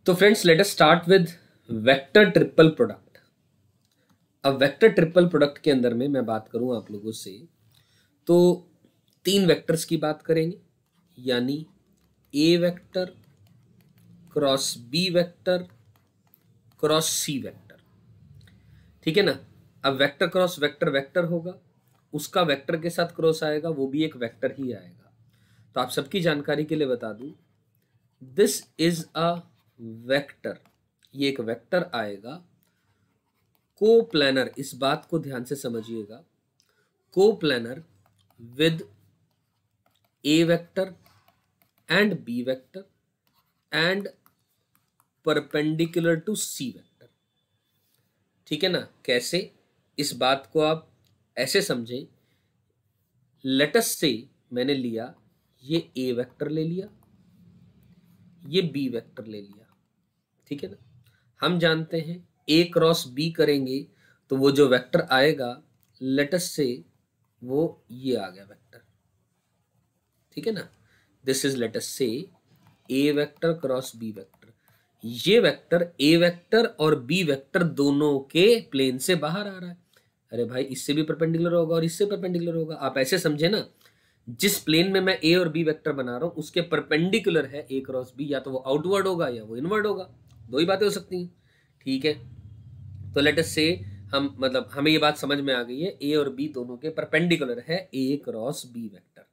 तो friends let us start with vector triple product. अब vector triple product के अंदर में मैं बात करूं आप लोगों से तो तीन वेक्टर्स की बात करेंगे, यानी A vector cross B vector cross C vector. ठीक है ना। अब वेक्टर क्रॉस वेक्टर वेक्टर होगा, उसका वेक्टर के साथ क्रॉस आएगा, वो भी एक वेक्टर ही आएगा। तो आप सबकी जानकारी के लिए बता दूं, दिस इज अ वेक्टर, ये एक वेक्टर आएगा। कोप्लैनर, इस बात को ध्यान से समझिएगा, coplanar with a vector and b vector and perpendicular to c vector. ठीक है ना। कैसे, इस बात को आप ऐसे समझें, लेटस से मैंने लिया, ये ए वेक्टर ले लिया, ये बी वेक्टर ले लिया। ठीक है ना। हम जानते हैं ए क्रॉस बी करेंगे तो वो जो वेक्टर आएगा, लेटस से वो ये आ गया वेक्टर। ठीक है ना। This is let's say a vector cross B vector. ये वेक्टर ए वेक्टर और बी वेक्टर दोनों के प्लेन से बाहर आ रहा है। अरे भाई, इससे भी परपेंडिकुलर होगा और इससे परपेंडिकुलर होगा। आप ऐसे समझे ना, जिस प्लेन में मैं ए और बी वेक्टर बना रहा हूं उसके परपेंडिकुलर है ए क्रॉस बी, या तो वो आउटवर्ड होगा या वो इनवर्ड होगा। दो ही बातें हो सकती हैं। ठीक है। तो लेट अस से हमें ये बात समझ में आ गई है, ए और बी दोनों के परपेंडिकुलर है ए क्रॉस बी वेक्टर।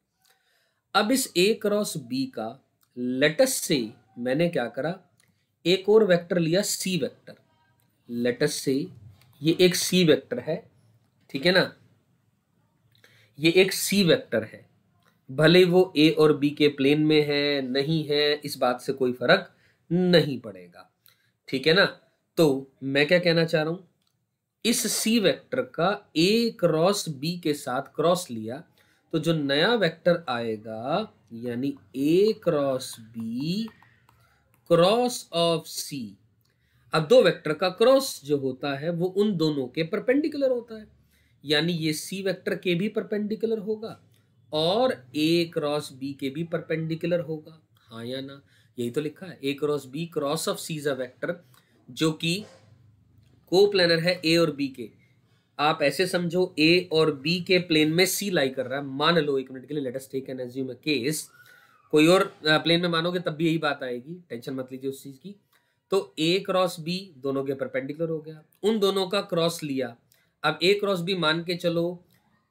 अब इस ए क्रॉस बी का लेटस से मैंने क्या करा, एक और वेक्टर लिया सी वेक्टर। लेटस से ये एक सी वेक्टर है। ठीक है ना। ये एक सी वेक्टर है, भले वो ए और बी के प्लेन में है नहीं है, इस बात से कोई फर्क नहीं पड़ेगा। ठीक है ना। तो मैं क्या कहना चाह रहा हूं, इस सी वेक्टर का ए क्रॉस बी के साथ क्रॉस लिया तो जो नया वेक्टर आएगा, यानी ए क्रॉस बी क्रॉस ऑफ सी। अब दो वेक्टर का क्रॉस जो होता है वो उन दोनों के परपेंडिकुलर होता है, यानी ये सी वेक्टर के भी परपेंडिकुलर होगा और ए क्रॉस बी के भी परपेंडिकुलर होगा। हाँ या ना, यही तो लिखा है, A cross B cross of C is a vector जो कि कोप्लैनर है ए और बी के। आप ऐसे समझो, ए और बी के प्लेन में सी लाई कर रहा है। मान लो एक मिनट के लिए, let us take an assume a case, कोई और प्लेन में मानोगे तब भी यही बात आएगी, टेंशन मत लीजिए उस चीज की। तो ए क्रॉस बी दोनों के परपेंडिकुलर हो गया, उन दोनों का क्रॉस लिया। अब ए क्रॉस बी मान के चलो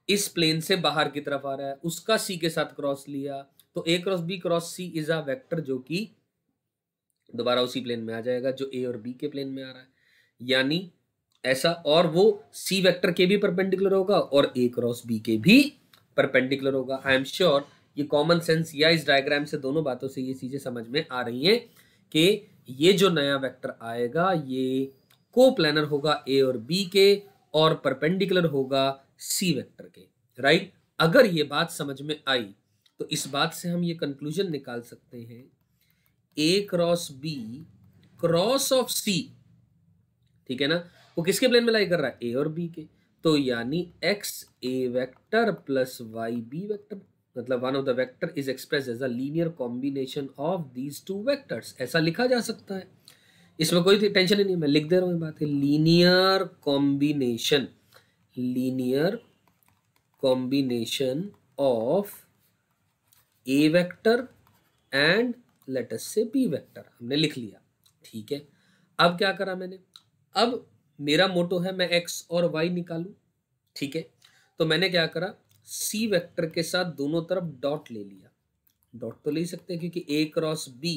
इस प्लेन से बाहर की तरफ आ रहा है, उसका सी के साथ क्रॉस लिया, तो A cross B cross C is a vector जो कि दोबारा उसी प्लेन में आ जाएगा जो ए और बी के प्लेन में आ रहा है। यानी ऐसा, और वो सी वेक्टर के भी परपेंडिकुलर होगा और ए क्रॉस बी के भी परपेंडिकुलर होगा। आई एम श्योर ये कॉमन सेंस या इस डायग्राम से, दोनों बातों से ये चीजें समझ में आ रही हैं कि ये जो नया वेक्टर आएगा ये कोप्लैनर होगा ए और बी के और परपेंडिकुलर होगा सी वेक्टर के। राइट। अगर ये बात समझ में आई तो इस बात से हम ये कंक्लूजन निकाल सकते हैं, ए क्रॉस बी क्रॉस ऑफ सी, ठीक है ना, वो किसके प्लेन में लाई कर रहा है, ए और बी के। तो यानी X A vector plus Y B vector, मतलब one of the vector is express as a linear combination of these two vectors. ऐसा लिखा जा सकता है, इसमें कोई टेंशन ही नहीं, मैं लिख दे रहा हूं बात है, linear combination, linear combination of A vector and let us से बी वेक्टर, हमने लिख लिया। ठीक है। अब क्या करा मैंने, अब मेरा मोटो है मैं एक्स और वाई निकालूं। ठीक है। तो मैंने क्या करा, सी वेक्टर के साथ दोनों तरफ डॉट ले लिया। डॉट तो ले सकते हैं क्योंकि ए क्रॉस बी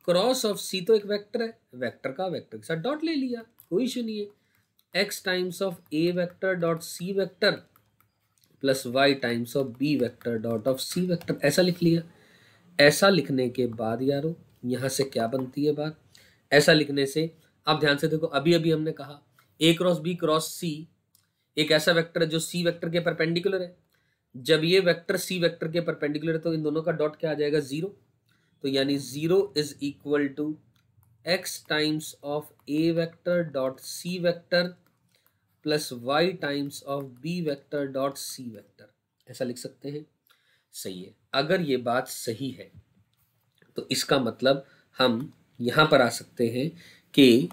क्रॉस ऑफ सी तो एक वेक्टर है, वेक्टर का वेक्टर के साथ डॉट ले लिया, कोई इशू नहीं है। X times of A vector dot c vector plus y times of B vector dot of C vector, ऐसा लिख लिया। ऐसा लिखने के बाद यारो यहां से क्या बनती है बात, ऐसा लिखने से आप ध्यान से देखो, अभी अभी हमने कहा ए क्रॉस बी क्रॉस सी एक ऐसा वेक्टर है जो सी वेक्टर के परपेंडिकुलर है। जब ये वेक्टर सी वेक्टर के परपेंडिकुलर है तो इन दोनों का डॉट क्या आ जाएगा, जीरो। तो यानी zero is equal to x times of A vector dot c vector plus y times of B vector dot c vector, ऐसा लिख सकते हैं। सही है। अगर ये बात सही है तो इसका मतलब हम यहां पर आ सकते हैं कि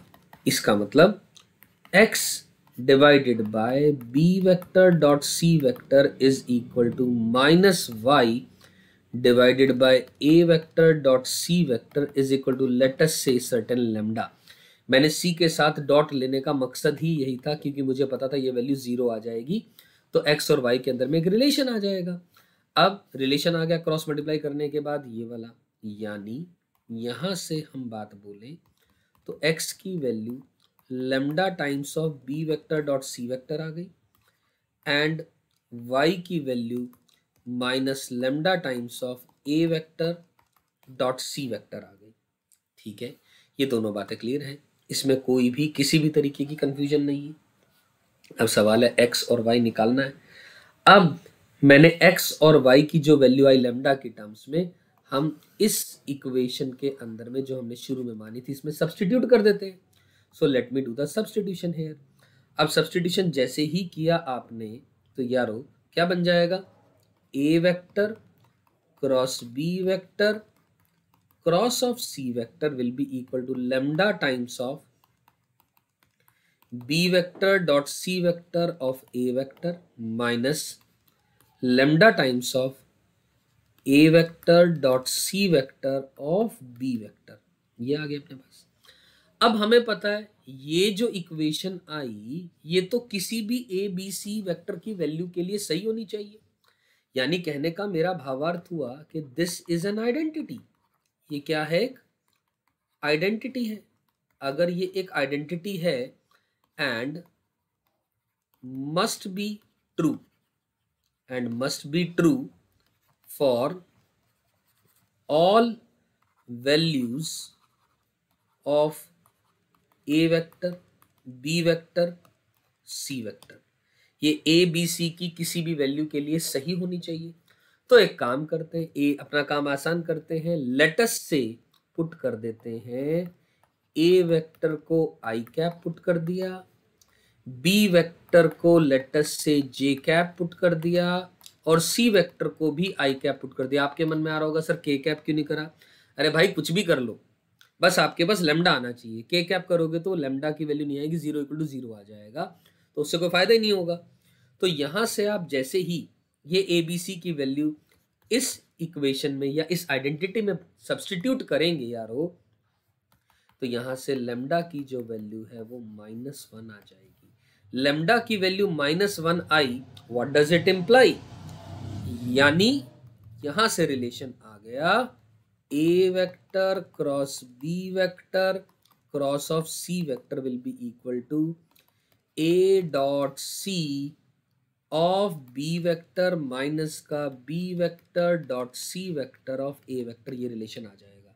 इसका मतलब x divided by b vector dot c vector is equal to minus y divided by a vector dot c vector is equal to let us say certain lambda. मैंने c के साथ डॉट लेने का मकसद ही यही था, क्योंकि मुझे पता था ये वैल्यू 0 आ जाएगी तो x और y के अंदर में एक रिलेशन आ जाएगा। अब रिलेशन आ गया क्रॉस मल्टीप्लाई करने के बाद ये वाला, यानी यहां से हम बात बोलें तो x की value lambda times of b vector dot c vector आ गई एंड y की value minus lambda times of a vector dot c vector आ गई। ठीक है, ये दोनों बातें क्लियर हैं, इसमें कोई भी किसी भी तरीके की कंफ्यूजन नहीं है। अब सवाल है x और y निकालना है। अब मैंने x और y की जो वैल्यू आई लैम्डा की टर्म्स में, हम इस इक्वेशन के अंदर में जो हमने शुरू में मानी थी इसमें सब्स्टिट्यूट कर देते हैं। So let me do the substitution here. अब सब्स्टिट्यूशन जैसे ही किया आपने तो यारो क्या बन जाएगा, a vector cross b vector cross of c vector will be equal to lambda times of b vector dot c vector of a vector minus lambda times of a vector dot c vector of b vector. ये आ गया अपने पास। अब हमें पता है ये जो इक्वेशन आई ये तो किसी भी a b c वेक्टर की वैल्यू के लिए सही होनी चाहिए। यानी कहने का मेरा भावार्थ हुआ कि दिस इज एन आइडेंटिटी। ये क्या है, एक आइडेंटिटी है। अगर ये एक आइडेंटिटी है and must be true for all values of a vector b vector c vector, ये a b c की किसी भी वैल्यू के लिए सही होनी चाहिए। तो एक काम करते हैं, अपना काम आसान करते हैं, लेटस से पुट कर देते हैं a वेक्टर को i कैप पुट कर दिया, b वेक्टर को let's say j cap put कर दिया और c वेक्टर को भी i कैप पुट कर दिया। आपके मन में आ रहा होगा सर k कैप क्यों नहीं करा? अरे भाई कुछ भी कर लो, बस आपके पास लैम्डा आना चाहिए। k कैप करोगे तो लैम्डा की वैल्यू नहीं आएगी, 0 इक्वल टू 0 आ जाएगा, तो उससे कोई फायदा ही नहीं होगा। तो यहां से आप जैसे ही ये ABC की वैल्यू इस इक्वेशन में या इस आइडेंटिटी में सब्स्टिट्यूट करेंगे यारो, तो यहां से लैम्डा की जो वैल्यू है वो -1 आ जाएगी। लैम्डा की वैल्यू -1 आई, व्हाट डज इट इंप्लाई? यानी यहां से रिलेशन आ गया a vector cross b vector cross of c vector will be equal to a dot c of b vector minus का b vector dot c vector of a vector. ये relation आ जाएगा।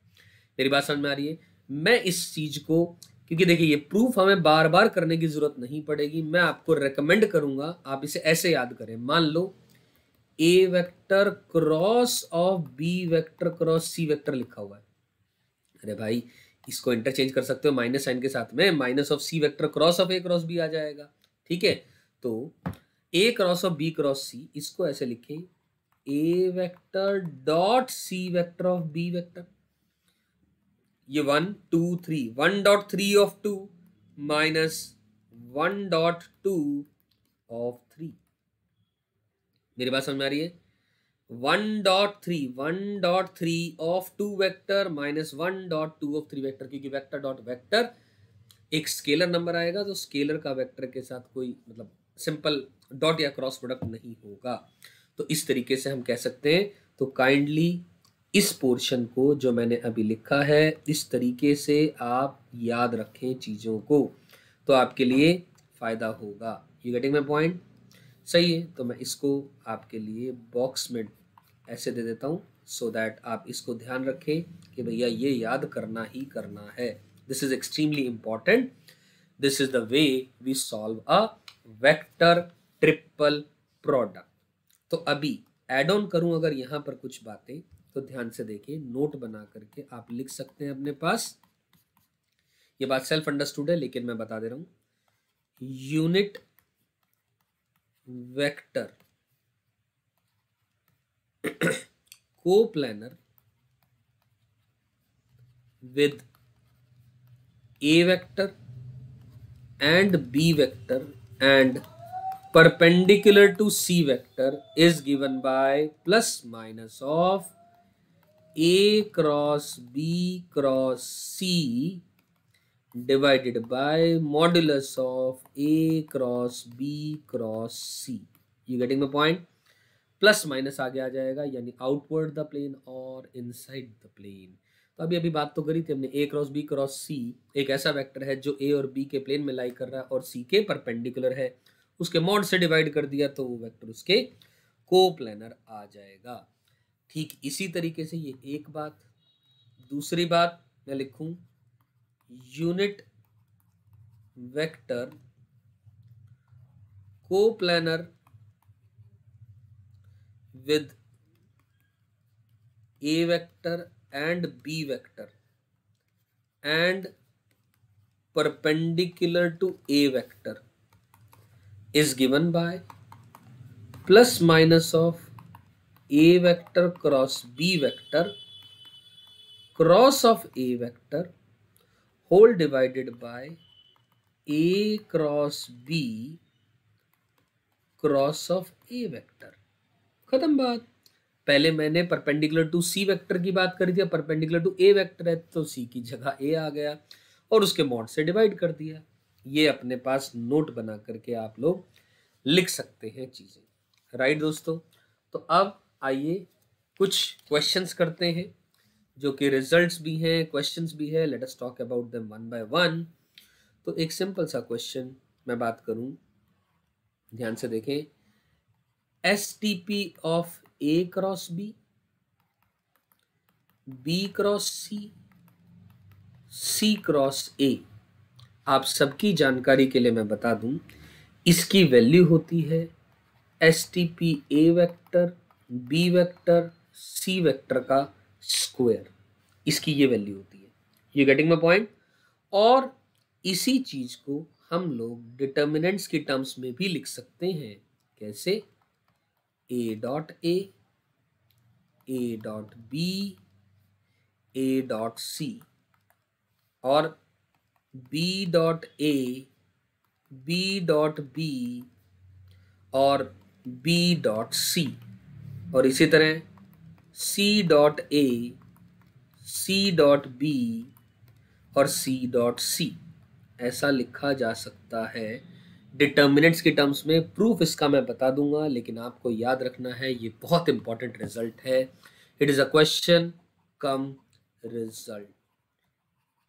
मेरी बात समझ में आ रही है? मैं इस चीज को, क्योंकि देखिए ये प्रूफ हमें बार बार करने की जरूरत नहीं पड़ेगी, मैं आपको रेकमेंड करूंगा आप इसे ऐसे याद करें। मान लो a vector cross of b vector cross c vector लिखा हुआ है। अरे भाई इसको इंटरचेंज कर सकते हो माइनस साइन के साथ में, minus of c vector cross of a cross b आ जाएगा। ठीक है, तो a cross of b cross c, इसको ऐसे लिखें a vector dot c vector of b vector. ये 1 2 3, 1.3 ऑफ 2 माइनस 1.2 ऑफ 3। मेरी बात समझ में आ रही है? 1.3 of 2 vector minus 1.2 of 3 vector, क्योंकि वेक्टर डॉट वेक्टर एक स्केलर नंबर आएगा तो स्केलर का वेक्टर के साथ कोई मतलब सिंपल डॉट या क्रॉस प्रोडक्ट नहीं होगा। तो इस तरीके से हम कह सकते हैं। तो काइंडली इस पोर्शन को जो मैंने अभी लिखा है इस तरीके से आप याद रखें चीज़ों को, तो आपके लिए फ़ायदा होगा। You getting my point? सही है, तो मैं इसको आपके लिए बॉक्स में ऐसे दे देता हूँ सो दैट आप इसको ध्यान रखें कि भैया ये याद करना ही करना है। This is extremely important. This is the way we solve a vector triple product. तो अभी एड ऑन करूं अगर यहाँ पर कुछ बातें, तो ध्यान से देखिए, नोट बना करके आप लिख सकते हैं अपने पास। ये बात सेल्फ अंडरस्टूड है लेकिन मैं बता दे रहा हूं। Unit vector coplanar with A vector and B vector and perpendicular to C vector is given by plus minus of A cross B cross C divided by modulus of A cross B cross C. You getting the point? Plus minus आगे आ जाएगा, यानी outward the plane और inside the plane. तो अभी बात तो करी थी हमने, ए क्रॉस बी क्रॉस सी एक ऐसा वेक्टर है जो ए और बी के प्लेन में लाई कर रहा है और सी के परपेंडिकुलर है, उसके मॉड से डिवाइड कर दिया तो वो वेक्टर उसके कोप्लेनर आ जाएगा। ठीक इसी तरीके से ये एक बात। दूसरी बात मैं लिखूं, unit vector coplanar with A vector and B vector and perpendicular to A vector is given by plus minus of A vector cross B vector cross of A vector whole divided by A cross B cross of A vector। खत्म बात। पहले मैंने perpendicular to c vector की बात करी थी, perpendicular to A vector है तो सी की जगह ए आ गया और उसके मॉड से डिवाइड कर दिया। ये अपने पास नोट बना करके आप लोग लिख सकते हैं चीजें। राइट दोस्तों, तो अब आइए कुछ क्वेश्चंस करते हैं जो कि रिजल्ट्स भी हैं, क्वेश्चंस भी है। Late us talk about them one by one. तो एक सिंपल सा क्वेश्चन मैं बात करूं, ध्यान से देखें। STP of A cross B, B cross C, C cross A, आप सबकी जानकारी के लिए मैं बता दूं, इसकी वैल्यू होती है STP A vector B vector C vector का स्क्वायर। इसकी ये वैल्यू होती है। You getting my point? और इसी चीज को हम लोग डिटर्मिनेंट्स की टर्म्स में भी लिख सकते हैं। कैसे? A dot A dot B, A dot C और B dot A, B dot B और B dot C और इसी तरह C dot A, C dot B और C dot C ऐसा लिखा जा सकता है डिटर्मिनेंट्स की टर्म्स में। प्रूफ इसका मैं बता दूंगा, लेकिन आपको याद रखना है ये बहुत इंपॉर्टेंट रिजल्ट है। It is a question come result.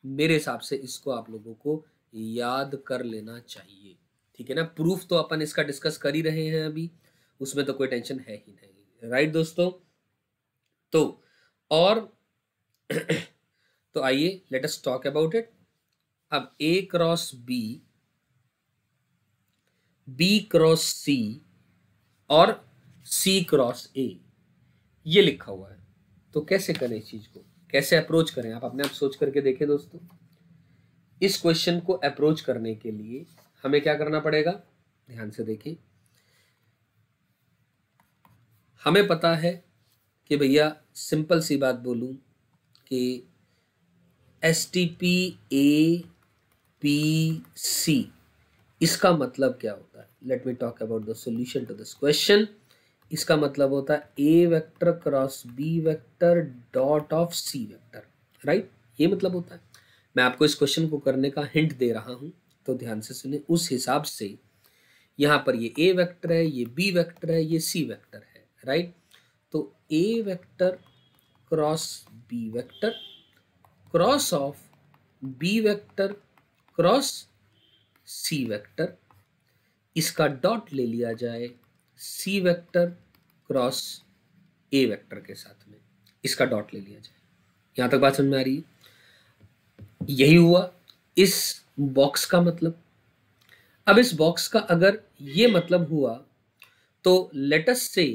मेरे हिसाब से इसको आप लोगों को याद कर लेना चाहिए, ठीक है ना। प्रूफ तो अपन इसका डिस्कस कर ही रहे हैं अभी, उसमें तो कोई टेंशन है ही नहीं। राइट दोस्तों, तो और तो आइए late us talk about it. अब A cross B, B cross C और C क्रॉस A ये लिखा हुआ है, तो कैसे करें इस चीज को, कैसे अप्रोच करें? आप अपने आप सोच करके देखें दोस्तों। इस क्वेश्चन को अप्रोच करने के लिए हमें क्या करना पड़ेगा, ध्यान से देखें। हमें पता है कि भैया सिंपल सी बात बोलूं कि STP A P C इसका मतलब क्या होता है। Let me talk about the solution to this question. इसका मतलब होता है A vector cross B vector dot of C vector. Right, ये मतलब होता है। मैं आपको इस क्वेश्चन को करने का हिंट दे रहा हूं, तो ध्यान से सुने। उस हिसाब से यहाँ पर ये ए वेक्टर है, ये बी वेक्टर है, ये सी वेक्टर है। राइट, तो A vector cross B vector cross of B vector cross C vector, इसका डॉट ले लिया जाए C vector cross A vector के साथ में, इसका डॉट ले लिया जाए। यहां तक बात समझ में आ रही है? यही हुआ इस बॉक्स का मतलब। अब इस बॉक्स का अगर ये मतलब हुआ तो let us say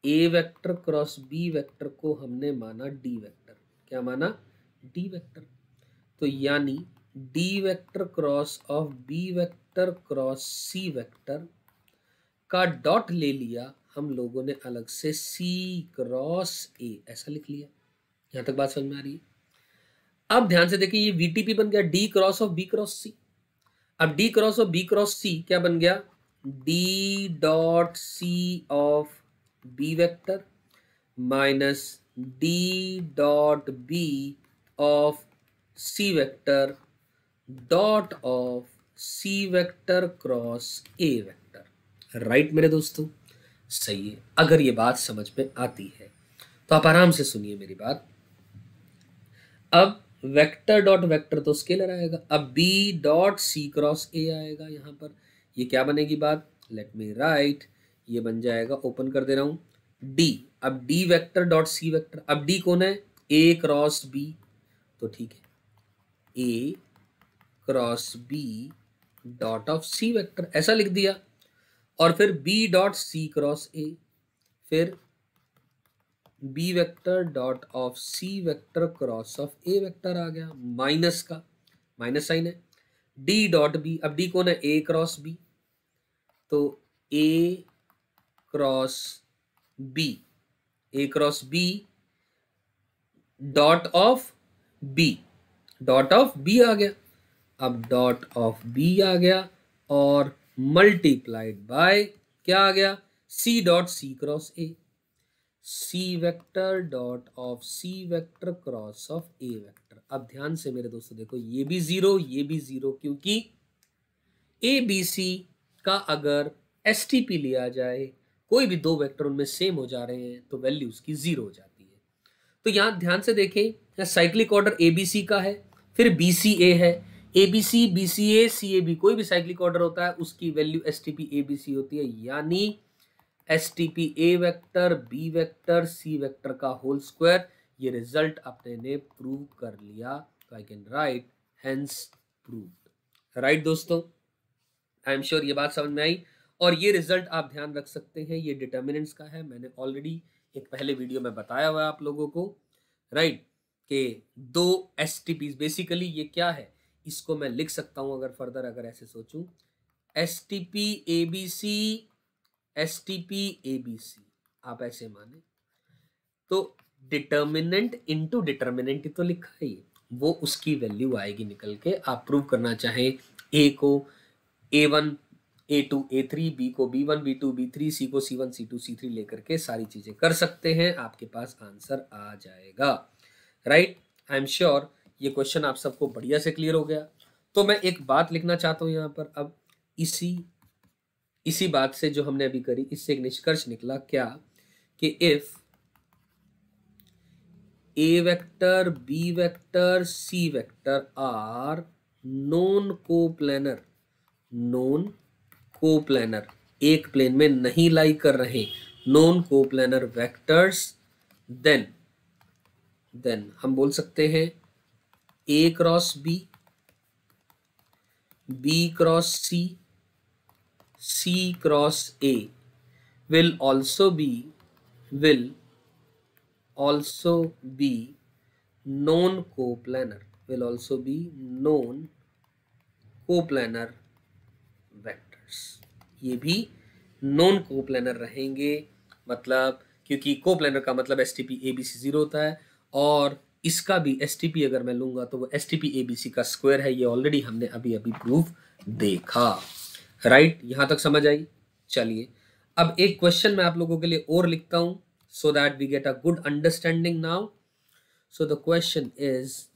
a vector cross B vector को हमने माना डी वेक्टर। क्या माना? D vector. तो यानी d vector cross of B vector cross C vector का डॉट ले लिया हम लोगों ने अलग से सी क्रॉस ए, ऐसा लिख लिया। यहां तक बात समझ में आ रही है? अब ध्यान से देखिए, ये VTP बन गया D cross of B cross C। अब D cross of B cross C क्या बन गया, D dot C of B vector minus D dot B of C vector dot of C vector cross A vector. Right मेरे दोस्तों, सही है। अगर ये बात समझ में आती है तो आप आराम से सुनिए मेरी बात। अब वेक्टर डॉट वेक्टर तो स्केलर आएगा, अब B dot C cross A आएगा। यहाँ पर ये क्या बनेगी बात, लेट मी राइट, ये बन जाएगा, ओपन कर दे रहा हूँ, D। अब D vector dot C vector, अब D कौन है, A क्रॉस B, तो ठीक है A cross B dot of C vector, ऐसा लिख दिया। और फिर B dot C cross A, फिर B vector dot of C vector cross of A vector आ गया, माइनस का माइनस साइन है। D डॉट B, अब D कौन है, A क्रॉस B, तो A cross B, A cross B dot of B, dot of B आ गया। अब डॉट ऑफ B आ गया और मल्टीप्लाइड बाय क्या आ गया, C dot C cross A, C vector dot of C vector cross of A vector. अब ध्यान से मेरे दोस्तों देखो, ये भी जीरो, ये भी जीरो, क्योंकि ABC का अगर STP लिया जाए, कोई भी दो वेक्टर उनमें सेम हो जा रहे हैं तो वैल्यू उसकी जीरो हो जाती है। तो यहां ध्यान से देखें, साइक्लिक ऑर्डर ABC का है, फिर BCA है, ABC BCA CAB कोई भी साइक्लिक ऑर्डर होता है उसकी वैल्यू STP ABC होती है, यानी STP A vector B vector C vector का होल स्क्वायर। ये रिजल्ट अपने ने प्रूव कर लिया, तो I can write hence proved. Right दोस्तों, आई एम श्योर ये बात समझ में आई। और ये रिजल्ट आप ध्यान रख सकते हैं, ये डिटर्मिनेंट्स का है, मैंने ऑलरेडी एक पहले वीडियो में बताया हुआ है आप लोगों को, राइट, कि दो STPs बेसिकली ये क्या है, इसको मैं लिख सकता हूं अगर फर्दर अगर ऐसे सोचूं, STP ABC STP ABC, आप ऐसे माने तो डिटर्मिनेंट इनटू डिटर्मिनेंट तो लिखा है, ये वो उसकी वैल्यू आएगी निकल के। आप प्रूव करना चाहें A को A1 A2 A3, B को B1 B2 B3, C को C1 C2 C3 लेकर के सारी चीजें कर सकते हैं, आपके पास आंसर आ जाएगा। राइट, आई एम श्योर ये क्वेश्चन आप सबको बढ़िया से क्लियर हो गया। तो मैं एक बात लिखना चाहता हूं यहाँ पर, अब इसी बात से जो हमने अभी करी, इससे एक निष्कर्ष निकला क्या, कि if A vector B vector C vector are non coplanar, non coplanar, एक प्लेन में नहीं लाई कर रहे, नॉन कोप्लेनर वेक्टर्स, देन हम बोल सकते हैं A cross B, B cross C, C cross A will also be non-coplanar, will also be non-coplanar vectors, ये भी नॉन कोप्लेनर रहेंगे। मतलब क्योंकि कोप्लेनर का मतलब STP ABC 0 होता है, और इसका भी STP अगर मैं लूंगा तो वो STP ABC का स्क्वायर है, ये ऑलरेडी हमने अभी प्रूफ देखा। राइट, यहां तक समझ आई। चलिए अब एक क्वेश्चन मैं आप लोगों के लिए और लिखता हूं, so that we get a good understanding now. So the question is,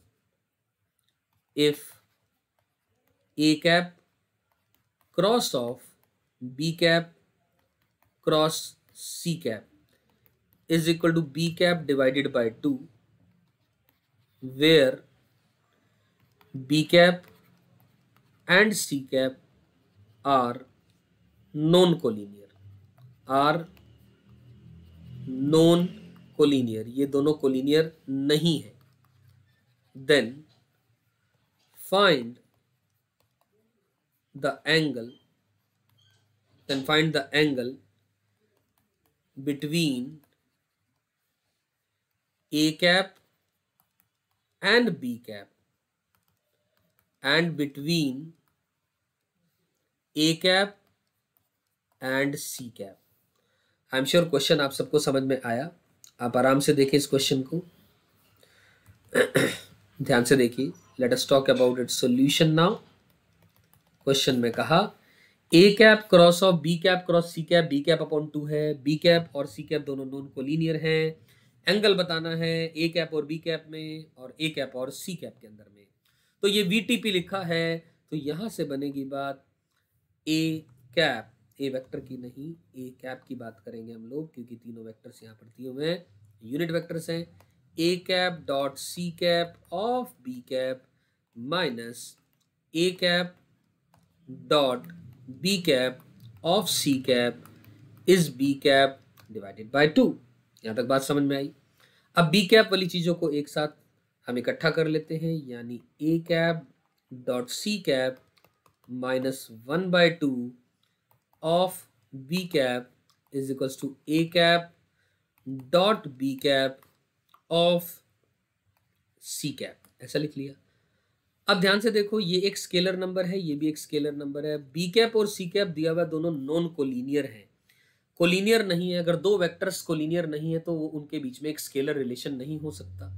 if A cap cross of B cap cross C cap is equal to B cap divided by 2, where B cap and C cap are non-collinear, ये दोनों collinear नहीं है, then find the angle between A cap and B cap and between A cap and C cap। I am sure question आप सबको समझ में आया, आप आराम से देखें इस क्वेश्चन को। ध्यान से देखिए, let us talk about its solution now. Question में कहा A cap cross of B cap cross C cap, B cap upon 2 है, बी कैप और सी कैप दोनों नॉन कोलिनियर हैं, एंगल बताना है ए कैप और बी कैप में और ए कैप और सी कैप के अंदर में। तो ये वीटीपी लिखा है, तो यहां से बनेगी बात ए कैप, ए वेक्टर की नहीं, ए कैप की बात करेंगे हम लोग, क्योंकि तीनों वेक्टर्स यहाँ पर दिए हुए हैं, यूनिट वेक्टर्स हैं। A cap dot C cap of B cap minus A cap dot B cap of C cap is B cap divided by 2। यहां तक बात समझ में आई। अब बी कैप वाली चीजों को एक साथ हम इकट्ठा कर लेते हैं, यानी A cap dot C cap minus 1/2 of B cap is equals to A cap dot B cap of C cap, ऐसा लिख लिया। अब ध्यान से देखो, ये एक स्केलर नंबर है, ये भी एक स्केलर नंबर है। बी कैप और सी कैप दिया हुआ दोनों नॉन कोलिनियर हैं, कोलिनियर नहीं है। अगर दो वेक्टर्स कोलिनियर नहीं है तो वो उनके बीच में एक स्केलर रिलेशन नहीं हो सकता।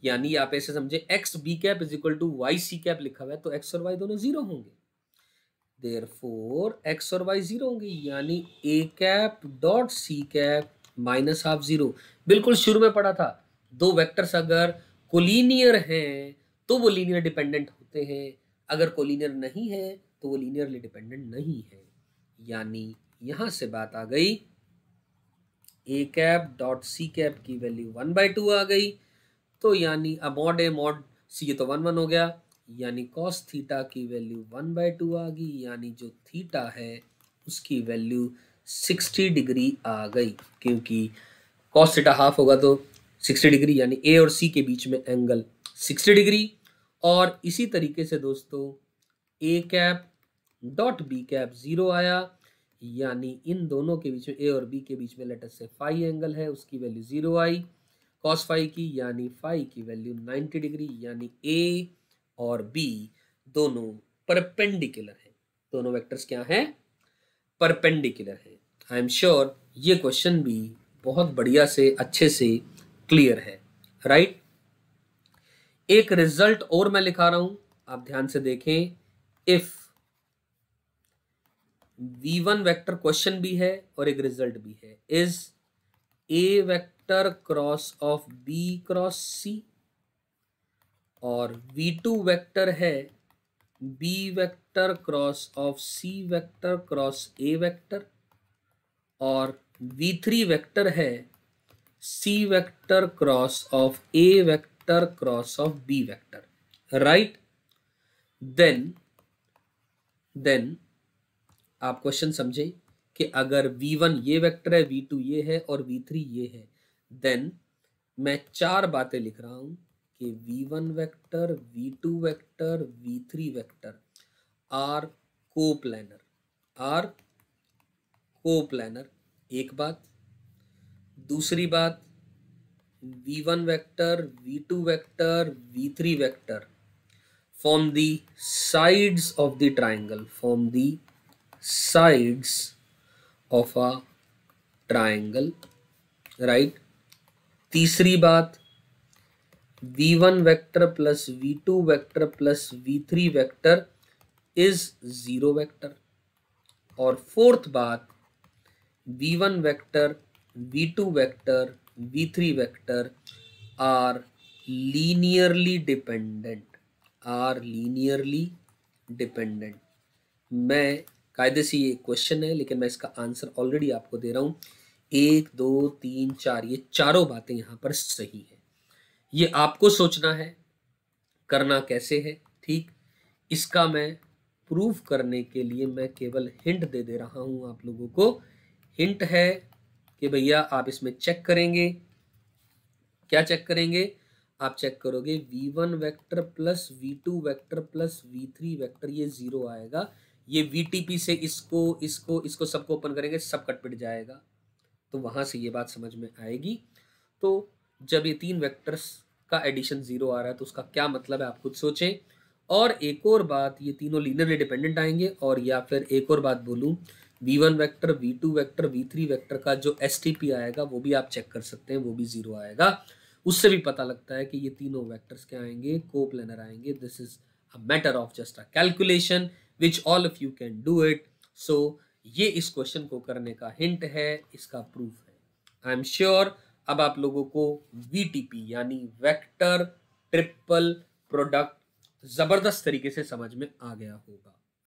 यानी आप ऐसे समझे, x b cap is equal to y c cap लिखा हुआ है, तो एक्स और वाई दोनों जीरो होंगे, देयरफॉर एक्स और वाई जीरो होंगे, यानी A cap dot C cap minus half zero. बिल्कुल शुरू में पढ़ा था, दो वेक्टर्स अगर कोलिनियर हैं तो वो लीनियर डिपेंडेंट होते हैं, अगर कोलिनियर नहीं है तो वो लीनियरली डिपेंडेंट नहीं है। यानी यहां से बात आ गई, ए कैप डॉट सी कैप की वैल्यू 1/2 आ गई, तो यानी अमॉड ए मॉड सी, ये तो 1 हो गया, यानी कॉस थीटा की वैल्यू 1/2 आ गई, यानी जो थीटा है उसकी वैल्यू 60 डिग्री आ गई, क्योंकि कॉस थीटा हाफ होगा तो 60 डिग्री, यानी ए और सी के बीच में एंगल 60 डिग्री। और इसी तरीके से दोस्तों ए कैप डॉट बी कैप 0 आया, यानी इन दोनों के बीच में, ए और बी के बीच में लेटर से फाई एंगल है, उसकी वैल्यू 0 आई कॉस फाई की, यानी फाई की वैल्यू 90 डिग्री, यानी ए और बी दोनों परपेंडिकुलर हैं। दोनों वेक्टर्स क्या हैं? परपेंडिकुलर हैं। आई एम श्योर ये क्वेश्चन भी बहुत बढ़िया से अच्छे से क्लियर है, राइट। एक रिजल्ट और मैं लिखा रहा हूं, आप ध्यान से देखें। इफ V1 वेक्टर क्वेश्चन भी है और एक रिजल्ट भी है, is A vector cross of B cross C, और V2 वेक्टर है B vector cross of C vector cross A vector, और V3 वेक्टर है C vector cross of A vector cross of B vector, right. Then आप question समझे कि अगर V1 ये vector है, V2 ये है और V3 ये है, देन मैं 4 बातें लिख रहा हूं कि V1 vector, V2 vector, V3 vector are coplanar. एक बात। दूसरी बात, V1 vector, V2 vector, V3 vector form the sides of the triangle, form the sides of a triangle, right। तीसरी बात, V1 vector plus V2 vector plus V3 vector is 0 vector, और fourth बात, V1 vector, V2 vector, V3 vector are linearly dependent. मैं कायदे से, ये question है लेकिन मैं इसका आंसर ऑलरेडी आपको दे रहा हूं। 1 2 3 4, ये चारों बातें यहां पर सही है। ये आपको सोचना है करना कैसे है, ठीक। इसका मैं प्रूफ करने के लिए मैं केवल हिंट दे रहा हूं आप लोगों को। हिंट है कि भैया आप इसमें चेक करेंगे, क्या चेक करेंगे? आप चेक करोगे V1 vector plus V2 vector plus V3 vector, ये 0 आएगा। ये VTP से इसको सबको ओपन करेंगे, सब कट पिट जाएगा, तो वहां से ये बात समझ में आएगी। तो जब ये तीन वेक्टर्स का एडिशन 0 आ रहा है तो उसका क्या मतलब है, आप खुद सोचें। और एक और बात, ये तीनों लीनियरली डिपेंडेंट आएंगे, और या फिर एक और बात बोलूं, V1 vector, V2 vector, V3 vector का जो STP आएगा वो भी आप चेक कर सकते हैं, वो भी 0 आएगा। उससे भी पता लगता है कि ये तीनों वेक्टर्स क्या आएंगे, कोप्लेनर आएंगे. This is a matter of just a calculation which all of you can do it. So ये इस क्वेश्चन को करने का हिंट है, इसका प्रूफ है. आई एम श्योर अब आप लोगों को वीटीपी यानी वेक्टर ट्रिपल प्रोडक्ट जबरदस्त तरीके से समझ में आ गया होगा.